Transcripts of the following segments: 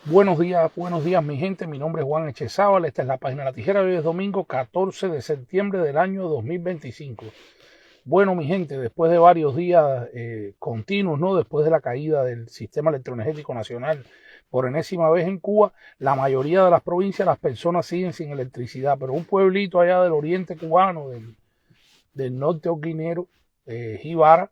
Buenos días mi gente, mi nombre es Juan Echezábal, esta es la página de La Tijera, hoy es domingo 14 de septiembre del año 2025. Bueno mi gente, después de varios días continuos, ¿no? Después de la caída del sistema electroenergético nacional por enésima vez en Cuba, la mayoría de las provincias las personas siguen sin electricidad, pero un pueblito allá del oriente cubano, del norte oquinero, Jíbara,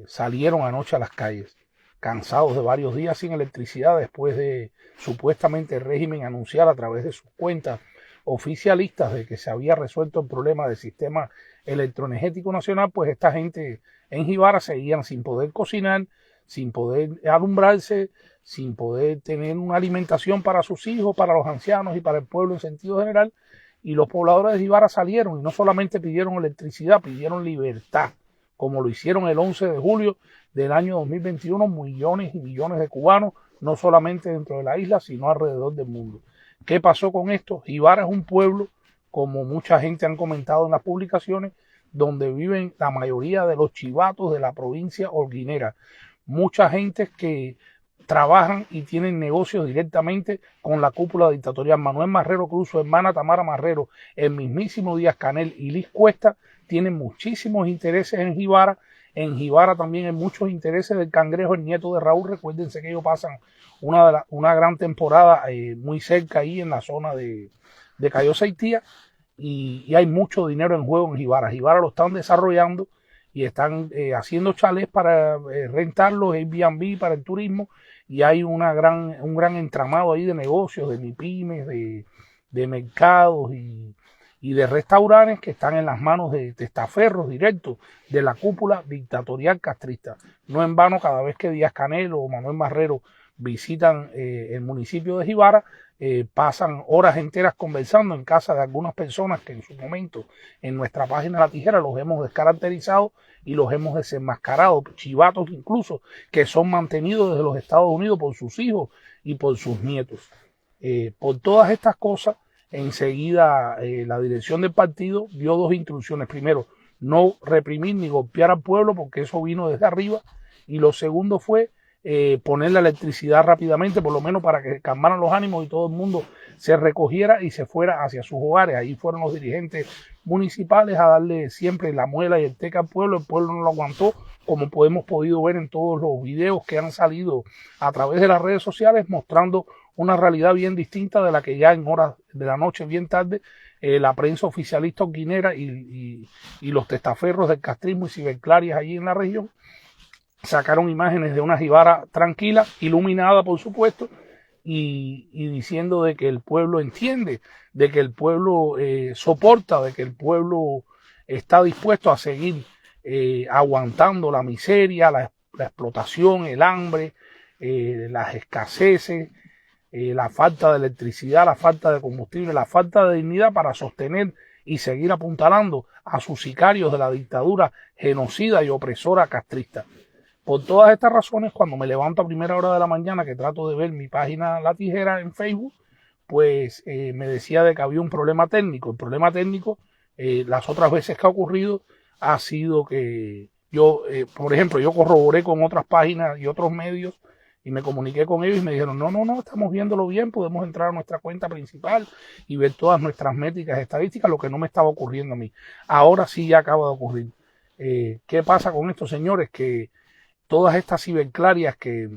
salieron anoche a las calles cansados de varios días sin electricidad después de supuestamente el régimen anunciar a través de sus cuentas oficialistas de que se había resuelto el problema del sistema electroenergético nacional. Pues esta gente en Jíbara seguían sin poder cocinar, sin poder alumbrarse, sin poder tener una alimentación para sus hijos, para los ancianos y para el pueblo en sentido general. Y los pobladores de Jíbara salieron y no solamente pidieron electricidad, pidieron libertad, como lo hicieron el 11 de julio del año 2021, millones y millones de cubanos, no solamente dentro de la isla, sino alrededor del mundo. ¿Qué pasó con esto? Jíbara es un pueblo, como mucha gente han comentado en las publicaciones, donde viven la mayoría de los chivatos de la provincia holguinera. Mucha gente que trabajan y tienen negocios directamente con la cúpula dictatorial. Manuel Marrero Cruz, su hermana Tamara Marrero, el mismísimo Díaz Canel y Liz Cuesta tienen muchísimos intereses en Jíbara. En Jíbara también hay muchos intereses del Cangrejo, el nieto de Raúl. Recuérdense que ellos pasan una gran temporada muy cerca ahí en la zona de Cayo Seitía y hay mucho dinero en juego en Jíbara. Jíbara lo están desarrollando y están haciendo chalés para rentarlos, Airbnb para el turismo, y hay un gran entramado ahí de negocios, de MIPYMES, de mercados y de restaurantes que están en las manos de testaferros directos de la cúpula dictatorial castrista. No en vano, cada vez que Díaz Canel o Manuel Marrero visitan el municipio de Jíbara, pasan horas enteras conversando en casa de algunas personas que en su momento en nuestra página La Tijera los hemos descaracterizado y los hemos desenmascarado, chivatos incluso, que son mantenidos desde los Estados Unidos por sus hijos y por sus nietos. Por todas estas cosas, enseguida la dirección del partido dio dos instrucciones. Primero, no reprimir ni golpear al pueblo, porque eso vino desde arriba, y lo segundo fue poner la electricidad rápidamente, por lo menos para que calmaran los ánimos y todo el mundo se recogiera y se fuera hacia sus hogares. Ahí fueron los dirigentes municipales a darle siempre la muela y el teca al pueblo. El pueblo no lo aguantó, como hemos podido ver en todos los videos que han salido a través de las redes sociales, mostrando una realidad bien distinta de la que ya en horas de la noche, bien tarde, la prensa oficialista holguinera y los testaferros del castrismo y ciberclarias allí en la región sacaron imágenes de una Jíbara tranquila, iluminada por supuesto, y diciendo de que el pueblo entiende, de que el pueblo soporta, de que el pueblo está dispuesto a seguir aguantando la miseria, la explotación, el hambre, las escaseces, la falta de electricidad, la falta de combustible, la falta de dignidad para sostener y seguir apuntalando a sus sicarios de la dictadura genocida y opresora castrista. Por todas estas razones, cuando me levanto a primera hora de la mañana, que trato de ver mi página La Tijera en Facebook, pues me decía de que había un problema técnico. El problema técnico, las otras veces que ha ocurrido, ha sido que yo, por ejemplo, yo corroboré con otras páginas y otros medios y me comuniqué con ellos y me dijeron, no, estamos viéndolo bien, podemos entrar a nuestra cuenta principal y ver todas nuestras métricas estadísticas, lo que no me estaba ocurriendo a mí. Ahora sí ya acaba de ocurrir. ¿Qué pasa con estos señores? Que todas estas ciberclarias que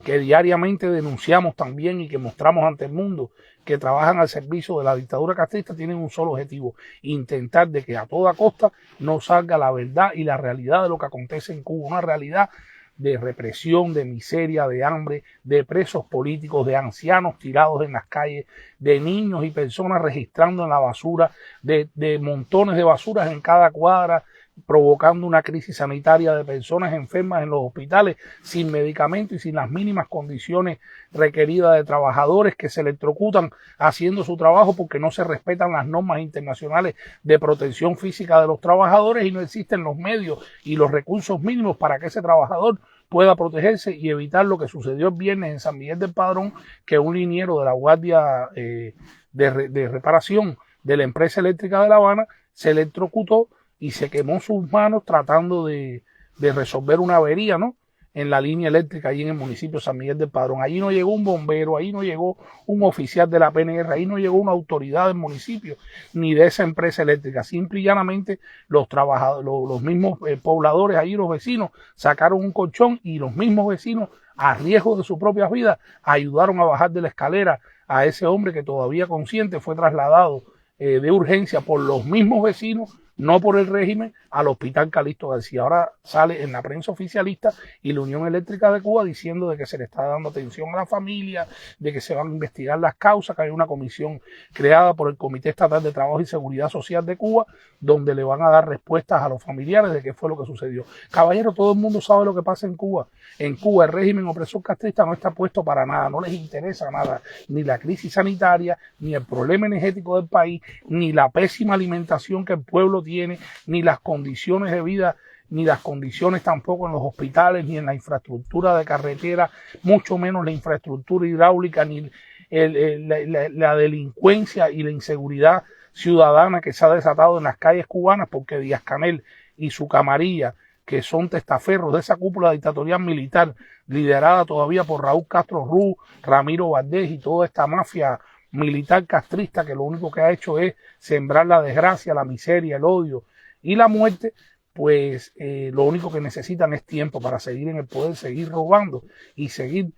diariamente denunciamos también y que mostramos ante el mundo, que trabajan al servicio de la dictadura castrista, tienen un solo objetivo: intentar de que a toda costa no salga la verdad y la realidad de lo que acontece en Cuba, una realidad de represión, de miseria, de hambre, de presos políticos, de ancianos tirados en las calles, de niños y personas registrando en la basura, de montones de basuras en cada cuadra, provocando una crisis sanitaria de personas enfermas en los hospitales sin medicamentos y sin las mínimas condiciones requeridas, de trabajadores que se electrocutan haciendo su trabajo porque no se respetan las normas internacionales de protección física de los trabajadores y no existen los medios y los recursos mínimos para que ese trabajador pueda protegerse y evitar lo que sucedió el viernes en San Miguel del Padrón, que un liniero de la Guardia de Reparación de la empresa eléctrica de La Habana se electrocutó y se quemó sus manos tratando de resolver una avería, ¿no? en la línea eléctrica allí en el municipio de San Miguel del Padrón. Allí no llegó un bombero, ahí no llegó un oficial de la PNR, ahí no llegó una autoridad del municipio ni de esa empresa eléctrica. Simple y llanamente los trabajadores, los mismos pobladores allí, los vecinos, sacaron un colchón y los mismos vecinos, a riesgo de su propia vida, ayudaron a bajar de la escalera a ese hombre que todavía consciente fue trasladado de urgencia por los mismos vecinos, no por el régimen, al hospital Calixto García. Ahora sale en la prensa oficialista y la Unión Eléctrica de Cuba diciendo de que se le está dando atención a la familia, de que se van a investigar las causas, que hay una comisión creada por el Comité Estatal de Trabajo y Seguridad Social de Cuba, donde le van a dar respuestas a los familiares de qué fue lo que sucedió. Caballero, todo el mundo sabe lo que pasa en Cuba. En Cuba el régimen opresor castrista no está puesto para nada, no les interesa nada, ni la crisis sanitaria, ni el problema energético del país, ni la pésima alimentación que el pueblo tiene, ni las condiciones de vida, ni las condiciones tampoco en los hospitales, ni en la infraestructura de carretera, mucho menos la infraestructura hidráulica, ni la delincuencia y la inseguridad ciudadana que se ha desatado en las calles cubanas, porque Díaz-Canel y su camarilla, que son testaferros de esa cúpula dictatorial militar, liderada todavía por Raúl Castro Ruz, Ramiro Valdés y toda esta mafia militar castrista que lo único que ha hecho es sembrar la desgracia, la miseria, el odio y la muerte, pues lo único que necesitan es tiempo para seguir en el poder, seguir robando y seguir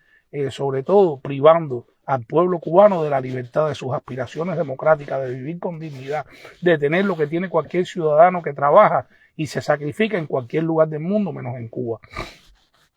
sobre todo privando al pueblo cubano de la libertad, de sus aspiraciones democráticas, de vivir con dignidad, de tener lo que tiene cualquier ciudadano que trabaja y se sacrifica en cualquier lugar del mundo menos en Cuba.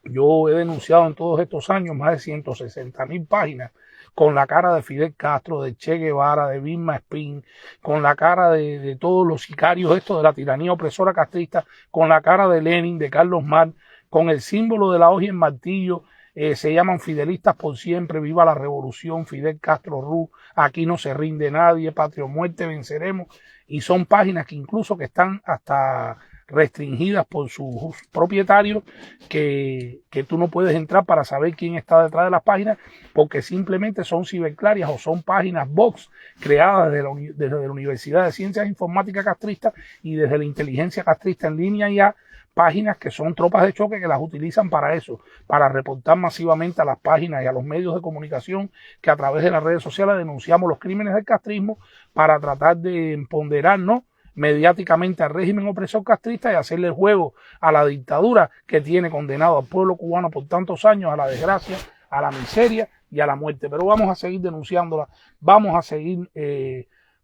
Yo he denunciado en todos estos años más de 160.000 páginas con la cara de Fidel Castro, de Che Guevara, de Vilma Espín, con la cara de todos los sicarios estos de la tiranía opresora castrista, con la cara de Lenin, de Carlos Marx, con el símbolo de la hoja y el martillo. Se llaman fidelistas por siempre, viva la revolución, Fidel Castro Ruz, aquí no se rinde nadie, patria o muerte, venceremos. Y son páginas que incluso que están hasta restringidas por sus propietarios, que tú no puedes entrar para saber quién está detrás de las páginas, porque simplemente son ciberclarias o son páginas box creadas desde la Universidad de Ciencias Informáticas Castrista y desde la inteligencia castrista en línea ya, páginas que son tropas de choque que las utilizan para eso, para reportar masivamente a las páginas y a los medios de comunicación que a través de las redes sociales denunciamos los crímenes del castrismo para tratar de empoderarnos mediáticamente al régimen opresor castrista y hacerle el juego a la dictadura que tiene condenado al pueblo cubano por tantos años a la desgracia, a la miseria y a la muerte. Pero vamos a seguir denunciándola, vamos a seguir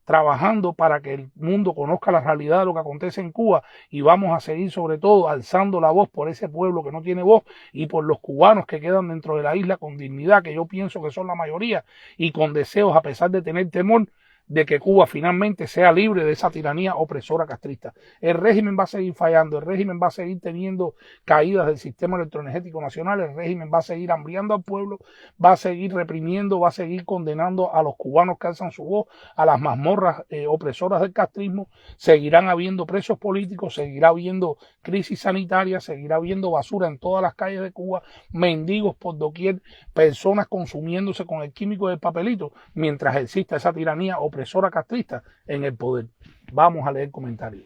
trabajando para que el mundo conozca la realidad de lo que acontece en Cuba y vamos a seguir sobre todo alzando la voz por ese pueblo que no tiene voz y por los cubanos que quedan dentro de la isla con dignidad, que yo pienso que son la mayoría y con deseos a pesar de tener temor de que Cuba finalmente sea libre de esa tiranía opresora castrista. El régimen va a seguir fallando, el régimen va a seguir teniendo caídas del sistema electroenergético nacional, el régimen va a seguir hambriando al pueblo, va a seguir reprimiendo, va a seguir condenando a los cubanos que alzan su voz, a las mazmorras opresoras del castrismo, seguirán habiendo presos políticos, seguirá habiendo crisis sanitaria, seguirá habiendo basura en todas las calles de Cuba, mendigos por doquier, personas consumiéndose con el químico del papelito, mientras exista esa tiranía opresora castrista en el poder. Vamos a leer comentarios.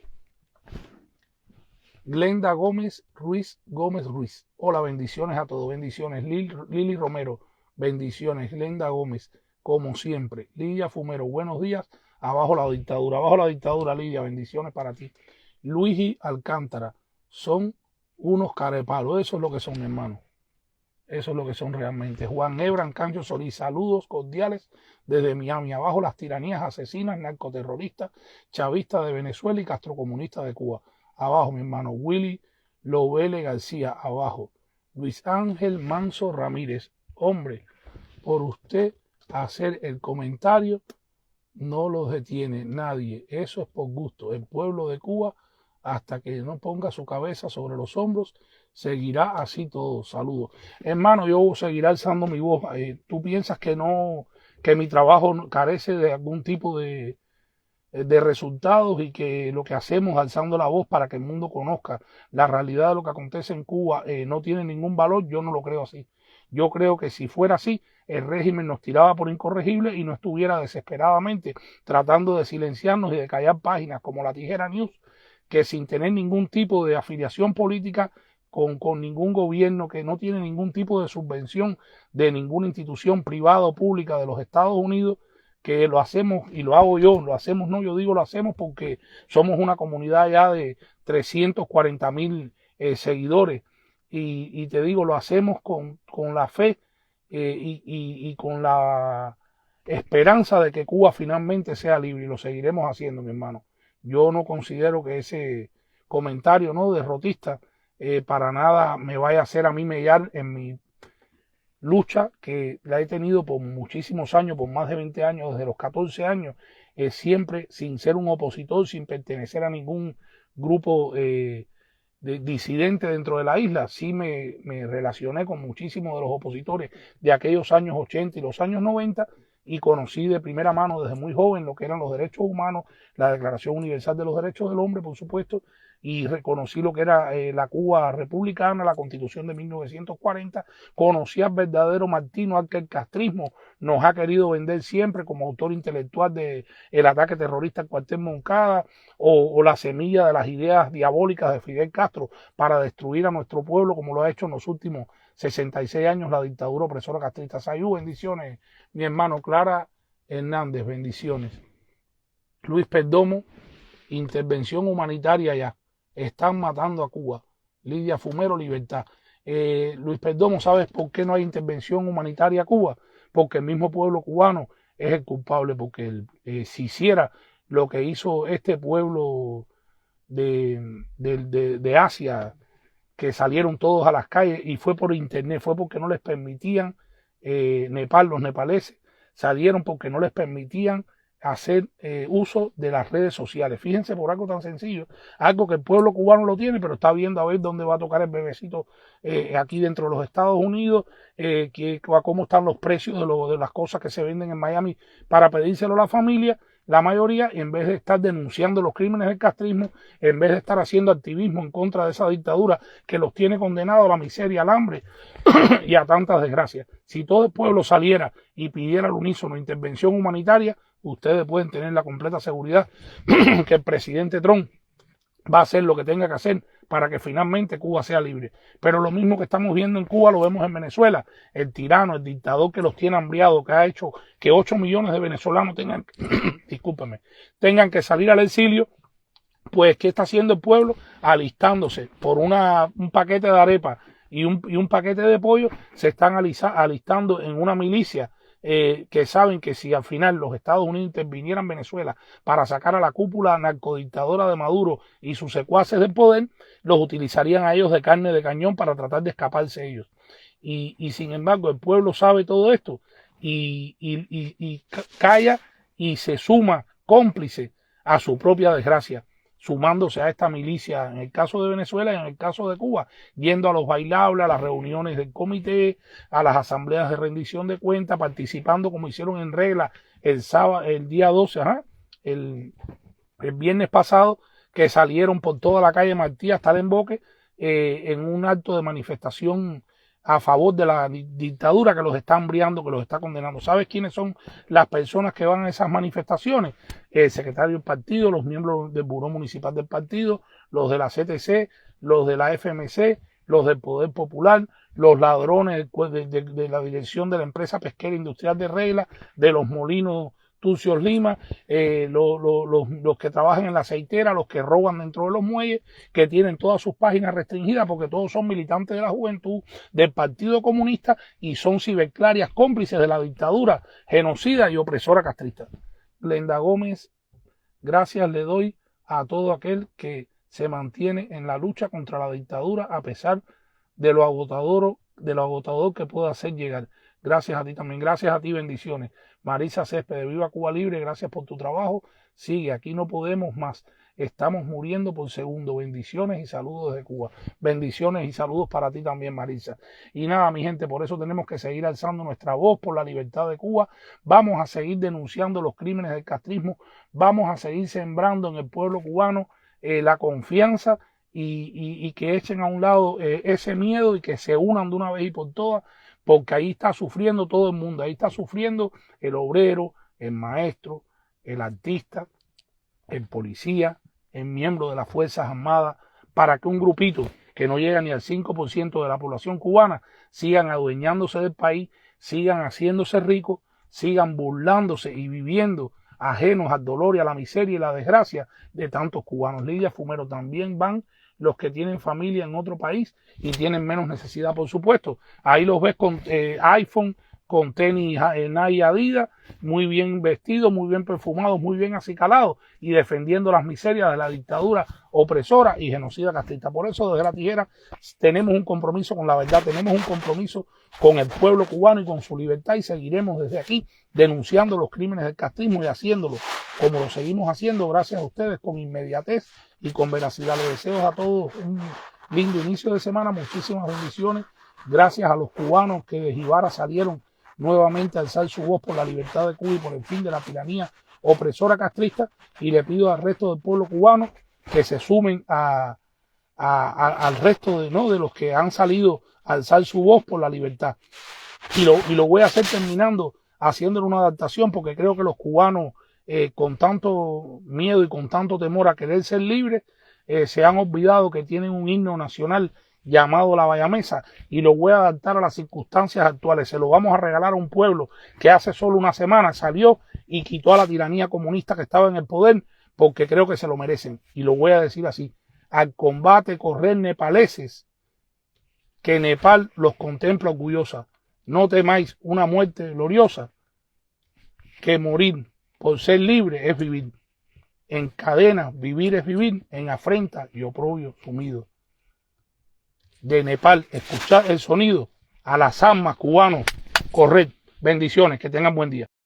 Glenda Gómez Ruiz. Hola, bendiciones a todos, bendiciones. Lili Romero, bendiciones. Glenda Gómez, como siempre. Lidia Fumero, buenos días. Abajo la dictadura, Lidia, bendiciones para ti. Luigi Alcántara, son unos carepalos, eso es lo que son, mi hermano. Eso es lo que son realmente. Juan Ebran Cancho Solís, saludos cordiales desde Miami. Abajo las tiranías asesinas, narcoterroristas, chavistas de Venezuela y castrocomunistas de Cuba. Abajo, mi hermano. Willy Lovele García, abajo. Luis Ángel Manso Ramírez, hombre, por usted hacer el comentario no lo detiene nadie. Eso es por gusto. El pueblo de Cuba, hasta que no ponga su cabeza sobre los hombros, seguirá así todo. Saludos. Hermano, yo seguiré alzando mi voz. ¿Tú piensas que no, que mi trabajo carece de algún tipo de resultados y que lo que hacemos alzando la voz para que el mundo conozca la realidad de lo que acontece en Cuba no tiene ningún valor? Yo no lo creo así. Yo creo que si fuera así, el régimen nos tiraba por incorregible y no estuviera desesperadamente tratando de silenciarnos y de callar páginas como La Tijera News, que sin tener ningún tipo de afiliación política con ningún gobierno, que no tiene ningún tipo de subvención de ninguna institución privada o pública de los Estados Unidos, que lo hacemos, y lo hago yo, lo hacemos, no, yo digo lo hacemos porque somos una comunidad ya de 340,000 seguidores, y te digo, lo hacemos con la fe y con la esperanza de que Cuba finalmente sea libre, y lo seguiremos haciendo, mi hermano. Yo no considero que ese comentario, ¿no?, derrotista para nada me vaya a hacer a mí mellar en mi lucha, que la he tenido por muchísimos años, por más de 20 años, desde los 14 años, siempre sin ser un opositor, sin pertenecer a ningún grupo disidente dentro de la isla. Sí me relacioné con muchísimos de los opositores de aquellos años 80 y los años 90, y conocí de primera mano desde muy joven lo que eran los derechos humanos, la Declaración Universal de los Derechos del Hombre, por supuesto, y reconocí lo que era la Cuba republicana, la Constitución de 1940, conocí al verdadero martino al que el castrismo nos ha querido vender siempre como autor intelectual de el ataque terrorista al cuartel Moncada, o la semilla de las ideas diabólicas de Fidel Castro para destruir a nuestro pueblo, como lo ha hecho en los últimos 66 años la dictadura opresora castrista. Sayú, bendiciones, mi hermano. Clara Hernández, bendiciones. Luis Perdomo, intervención humanitaria ya. Están matando a Cuba. Lidia Fumero, libertad. Luis Perdomo, ¿sabes por qué no hay intervención humanitaria a Cuba? Porque el mismo pueblo cubano es el culpable, porque si hiciera lo que hizo este pueblo de Asia, que salieron todos a las calles, y fue por internet, fue porque no les permitían, Nepal, los nepaleses salieron porque no les permitían hacer uso de las redes sociales. Fíjense, por algo tan sencillo, algo que el pueblo cubano lo tiene, pero está viendo a ver dónde va a tocar el bebecito aquí dentro de los Estados Unidos, cómo están los precios de las cosas que se venden en Miami para pedírselo a la familia. La mayoría, en vez de estar denunciando los crímenes del castrismo, en vez de estar haciendo activismo en contra de esa dictadura que los tiene condenados a la miseria, al hambre y a tantas desgracias. Si todo el pueblo saliera y pidiera al unísono intervención humanitaria, ustedes pueden tener la completa seguridad que el presidente Trump va a hacer lo que tenga que hacer para que finalmente Cuba sea libre. Pero lo mismo que estamos viendo en Cuba lo vemos en Venezuela. El tirano, el dictador que los tiene hambriados, que ha hecho que 8 millones de venezolanos tengan, discúlpeme, tengan que salir al exilio. Pues, ¿qué está haciendo el pueblo? Alistándose por un paquete de arepa y un paquete de pollo. Se están alistando en una milicia que saben que si al final los Estados Unidos intervinieran en Venezuela para sacar a la cúpula narcodictadora de Maduro y sus secuaces del poder, los utilizarían a ellos de carne de cañón para tratar de escaparse ellos. Y sin embargo, el pueblo sabe todo esto y calla y se suma cómplice a su propia desgracia, sumándose a esta milicia, en el caso de Venezuela y en el caso de Cuba, yendo a los bailables, a las reuniones del comité, a las asambleas de rendición de cuentas, participando como hicieron en regla el día 12, el viernes pasado, que salieron por toda la calle Martí hasta el Emboque en un acto de manifestación a favor de la dictadura que los está hambriando, que los está condenando. ¿Sabes quiénes son las personas que van a esas manifestaciones? El secretario del partido, los miembros del Buró Municipal del partido, los de la CTC, los de la FMC, los del Poder Popular, los ladrones de la dirección de la empresa pesquera industrial de Regla, de los molinos Tucios Lima, los que trabajan en la aceitera, los que roban dentro de los muelles, que tienen todas sus páginas restringidas porque todos son militantes de la juventud, del Partido Comunista, y son ciberclarias cómplices de la dictadura genocida y opresora castrista. Glenda Gómez, gracias le doy a todo aquel que se mantiene en la lucha contra la dictadura a pesar de lo agotador que pueda hacer llegar. Gracias a ti también, gracias a ti, bendiciones. Marisa Céspedes, viva Cuba Libre, gracias por tu trabajo. Sigue, aquí no podemos más. Estamos muriendo por segundo. Bendiciones y saludos desde Cuba. Bendiciones y saludos para ti también, Marisa. Y nada, mi gente, por eso tenemos que seguir alzando nuestra voz por la libertad de Cuba. Vamos a seguir denunciando los crímenes del castrismo. Vamos a seguir sembrando en el pueblo cubano la confianza y que echen a un lado ese miedo y que se unan de una vez y por todas, porque ahí está sufriendo todo el mundo. Ahí está sufriendo el obrero, el maestro, el artista, el policía, el miembro de las Fuerzas Armadas, para que un grupito que no llega ni al 5% de la población cubana, sigan adueñándose del país, sigan haciéndose ricos, sigan burlándose y viviendo ajenos al dolor y a la miseria y la desgracia de tantos cubanos. Lidia Fumero, también van los que tienen familia en otro país y tienen menos necesidad, por supuesto. Ahí los ves con iPhone, con tenis Nike Adidas, muy bien vestidos, muy bien perfumados, muy bien acicalados y defendiendo las miserias de la dictadura opresora y genocida castrista. Por eso desde La Tijera tenemos un compromiso con la verdad, tenemos un compromiso con el pueblo cubano y con su libertad, y seguiremos desde aquí denunciando los crímenes del castrismo y haciéndolo como lo seguimos haciendo, gracias a ustedes, con inmediatez y con veracidad. Les deseo a todos un lindo inicio de semana, muchísimas bendiciones. Gracias a los cubanos que de Jibara salieron nuevamente a alzar su voz por la libertad de Cuba y por el fin de la tiranía opresora castrista, y le pido al resto del pueblo cubano que se sumen al resto de los que han salido a alzar su voz por la libertad. Y lo voy a hacer terminando haciéndole una adaptación, porque creo que los cubanos, con tanto miedo y con tanto temor a querer ser libres, se han olvidado que tienen un himno nacional llamado La Bayamesa, y lo voy a adaptar a las circunstancias actuales. Se lo vamos a regalar a un pueblo que hace solo una semana salió y quitó a la tiranía comunista que estaba en el poder, porque creo que se lo merecen. Y lo voy a decir así: al combate correr nepaleses, que Nepal los contempla orgullosa. No temáis una muerte gloriosa, que morir por ser libre es vivir. En cadenas vivir es vivir, en afrenta y oprobio sumido. De Nepal, escuchar el sonido, a las almas cubanos, correr. Bendiciones, que tengan buen día.